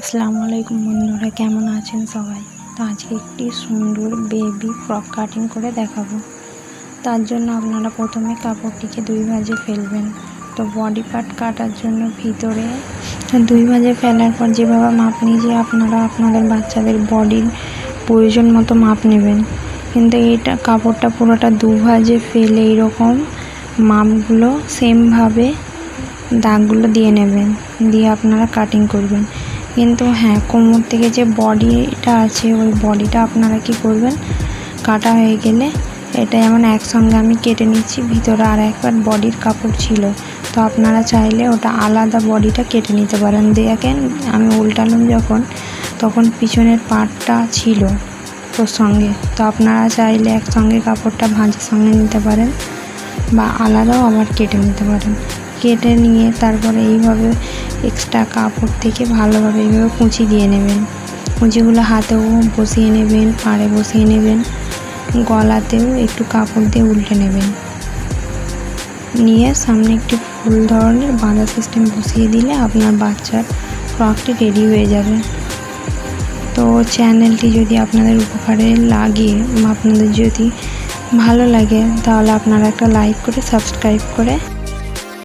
আসসালামু আলাইকুম বন্ধুরা, কেমন আছেন সবাই? তো আজকে একটি সুন্দর বেবি ফ্রক কাটিং করে দেখাবো। তার জন্য আপনারা প্রথমে কাপড়টিকে 2 ভাঁজে ফেলবেন। তো বডি পার্ট কাটার জন্য ভিতরে 2 ভাঁজে ফেলার পর যেভাবে মাপ নিয়ে আপনারা আপনাদের বাচ্চাদের বডির প্রয়োজন মতো মাপ নেবেন। কিন্তু এটা কাপড়টা পুরোটা 2 ভাঁজে ফেলে এইরকম মাপগুলো সেমভাবে দাগগুলো দিয়ে নেবেন, দিয়ে আপনারা কাটিং করবেন। কিন্তু হ্যাঁ, কোমর থেকে যে বডিটা আছে ওই বডিটা আপনারা কি করবেন, কাটা হয়ে গেলে এটা যেমন একসঙ্গে আমি কেটে নিচ্ছি, ভিতরে আর একবার বডির কাপড় ছিল, তো আপনারা চাইলে ওটা আলাদা বডিটা কেটে নিতে পারেন। দেখেন আমি উল্টালাম যখন, তখন পিছনের পার্টটা ছিল তোর সঙ্গে, তো আপনারা চাইলে একসঙ্গে কাপড়টা ভাঁজের সঙ্গে নিতে পারেন বা আলাদাও আবার কেটে নিতে পারেন। কেটে নিয়ে তারপরে এইভাবে এক্সট্রা কাপড় থেকে ভালোভাবে এইভাবে কুঁচি দিয়ে নেবেন। কুঁচিগুলো হাতেও বসিয়ে নেবেন, পাড়ে বসিয়ে নেবেন, গলাতেও একটু কাপড় দিয়ে উল্টে নেবেন। নিয়ে সামনে একটি ফুল ধরনের বাঁধা সিস্টেম বসিয়ে দিলে আপনার বাচ্চার ফ্রকটি রেডি হয়ে যাবে। তো চ্যানেলটি যদি আপনাদের উপকারে লাগে বা আপনাদের যদি ভালো লাগে, তাহলে আপনারা একটা লাইক করে সাবস্ক্রাইব করে